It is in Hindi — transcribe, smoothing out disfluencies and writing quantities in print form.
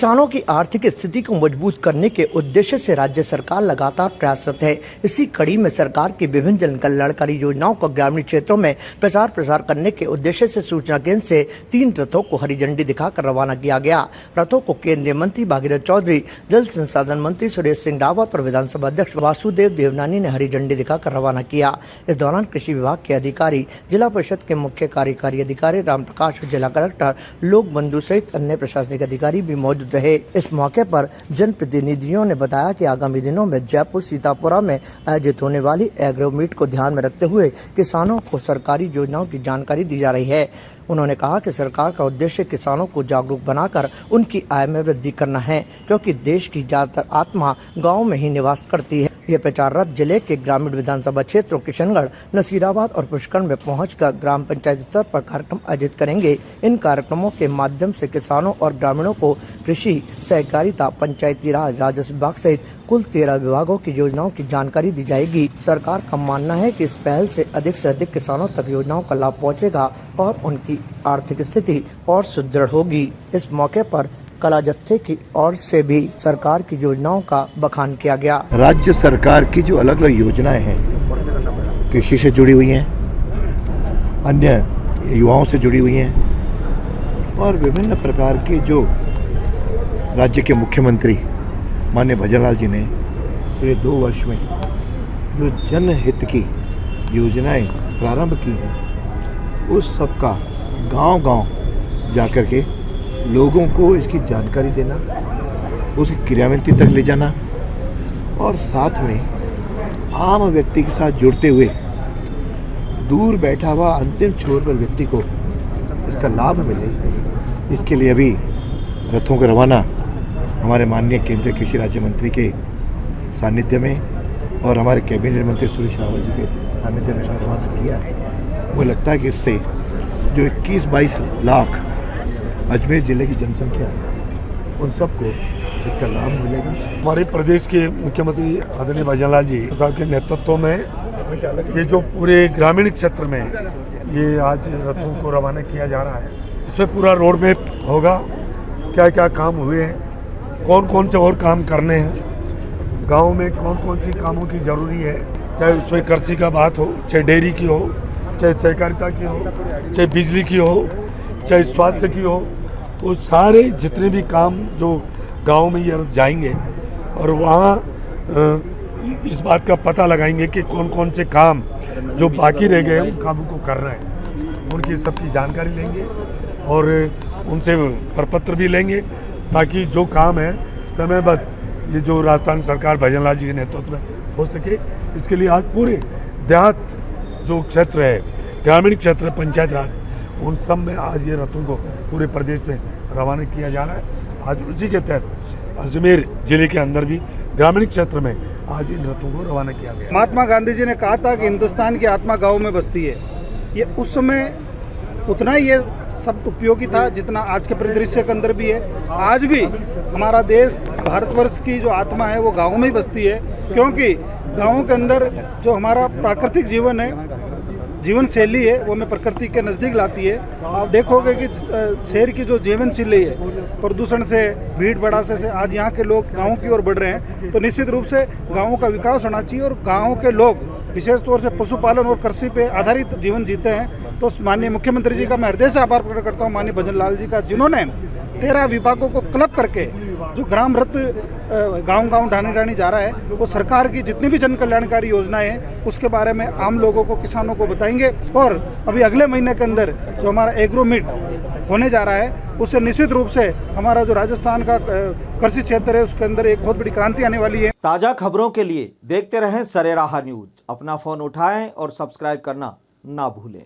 किसानों की आर्थिक स्थिति को मजबूत करने के उद्देश्य से राज्य सरकार लगातार प्रयासरत है। इसी कड़ी में सरकार की विभिन्न जन कल्याणकारी योजनाओं को ग्रामीण क्षेत्रों में प्रचार प्रसार करने के उद्देश्य से सूचना केंद्र से 3 रथों को हरी झंडी दिखाकर रवाना किया गया। रथों को केंद्रीय मंत्री भागीरथ चौधरी, जल संसाधन मंत्री सुरेश सिंह रावत और विधानसभा अध्यक्ष वासुदेव देवनानी ने हरी झंडी दिखाकर रवाना किया। इस दौरान कृषि विभाग के अधिकारी, जिला परिषद के मुख्य कार्यकारी अधिकारी राम प्रकाश और जिला कलेक्टर लोक बंधु सहित अन्य प्रशासनिक अधिकारी भी मौजूद रहे। इस मौके पर जनप्रतिनिधियों ने बताया कि आगामी दिनों में जयपुर सीतापुरा में आयोजित होने वाली एग्रो मीट को ध्यान में रखते हुए किसानों को सरकारी योजनाओं की जानकारी दी जा रही है। उन्होंने कहा कि सरकार का उद्देश्य किसानों को जागरूक बनाकर उनकी आय में वृद्धि करना है, क्योंकि देश की ज्यादातर आत्मा गाँव में ही निवास करती है। ये प्रचार रथ जिले के ग्रामीण विधानसभा क्षेत्रों किशनगढ़, नसीराबाद और पुष्करण में पहुंचकर ग्राम पंचायत स्तर पर कार्यक्रम आयोजित करेंगे। इन कार्यक्रमों के माध्यम से किसानों और ग्रामीणों को कृषि, सहकारिता, पंचायती राज, राजस्व विभाग सहित कुल 13 विभागों की योजनाओं की जानकारी दी जाएगी। सरकार का मानना है कि इस पहल से अधिक किसानों तक योजनाओं का लाभ पहुँचेगा और उनकी आर्थिक स्थिति और सुदृढ़ होगी। इस मौके पर कला जत्थे की ओर से भी सरकार की योजनाओं का बखान किया गया। राज्य सरकार की जो अलग अलग योजनाएं हैं, कृषि से जुड़ी हुई हैं, अन्य युवाओं से जुड़ी हुई हैं और विभिन्न प्रकार के जो राज्य के मुख्यमंत्री माननीय भजनलाल जी ने पूरे 2 वर्ष में जो जनहित की योजनाएं प्रारंभ की हैं, उस सब का गांव-गांव जाकर के लोगों को इसकी जानकारी देना, उसकी क्रियान्वित तक ले जाना और साथ में आम व्यक्ति के साथ जुड़ते हुए दूर बैठा हुआ अंतिम छोर पर व्यक्ति को इसका लाभ मिले, इसके लिए अभी रथों का रवाना हमारे माननीय केंद्रीय कृषि राज्य मंत्री के सानिध्य में और हमारे कैबिनेट मंत्री सुरेश रावत जी के सानिध्य में रवाना किया है। मुझे लगता है कि इससे जो 21-22 लाख अजमेर जिले की जनसंख्या है, उन सबको इसका लाभ मिलेगा। हमारे प्रदेश के मुख्यमंत्री आदरणीय भजनलाल जी साहब के नेतृत्व में ये जो पूरे ग्रामीण क्षेत्र में ये आज रथों को रवाना किया जा रहा है, इसमें पूरा रोड मैप होगा, क्या क्या काम हुए हैं, कौन कौन से और काम करने हैं, गाँव में कौन कौन सी कामों की ज़रूरी है, चाहे उसमें कृषि का बात हो, चाहे डेयरी की हो, चाहे सहकारिता की हो, चाहे बिजली की हो, चाहे स्वास्थ्य की हो, वो सारे जितने भी काम जो गांव में ये जाएंगे और वहाँ इस बात का पता लगाएंगे कि कौन कौन से काम जो बाकी रह गए उन कामों को करना है, उनकी सबकी जानकारी लेंगे और उनसे प्रपत्र भी लेंगे, ताकि जो काम है समयबद्ध ये जो राजस्थान सरकार भजनलाल जी के नेतृत्व में हो सके। इसके लिए आज पूरे देहात जो क्षेत्र है, ग्रामीण क्षेत्र, पंचायत राज, उन सब में आज ये रथों को पूरे प्रदेश में रवाना किया जा रहा है। आज उसी के तहत अजमेर जिले के अंदर भी ग्रामीण क्षेत्र में आज इन रथों को रवाना किया गया। महात्मा गांधी जी ने कहा था कि हिंदुस्तान की आत्मा गाँव में बसती है। ये उस समय उतना ही ये सब उपयोगी था जितना आज के परिदृश्य के अंदर भी है। आज भी हमारा देश, भारतवर्ष की जो आत्मा है वो गाँव में ही बसती है, क्योंकि गाँव के अंदर जो हमारा प्राकृतिक जीवन है, जीवन शैली है, वो हमें प्रकृति के नज़दीक लाती है। आप देखोगे कि शहर की जो जीवन शैली है, प्रदूषण से, भीड़ भड़ासे से आज यहाँ के लोग गाँव की ओर बढ़ रहे हैं। तो निश्चित रूप से गाँव का विकास होना चाहिए और गाँव के लोग विशेष तौर से पशुपालन और कृषि पे आधारित जीवन जीते हैं। तो माननीय मुख्यमंत्री जी का मैं हृदय से आभार प्रकट करता हूँ, माननीय भजनलाल जी का, जिन्होंने 13 विभागों को क्लब करके जो ग्राम रथ गांव-गांव, ढाणी-ढाणी जा रहा है, वो सरकार की जितनी भी जन कल्याणकारी योजनाएं हैं उसके बारे में आम लोगों को, किसानों को बताएंगे। और अभी अगले महीने के अंदर जो हमारा एग्रो मीट होने जा रहा है, उससे निश्चित रूप से हमारा जो राजस्थान का कृषि क्षेत्र है उसके अंदर एक बहुत बड़ी क्रांति आने वाली है। ताज़ा खबरों के लिए देखते रहें सरेराह न्यूज। अपना फ़ोन उठाएं और सब्सक्राइब करना ना भूलें।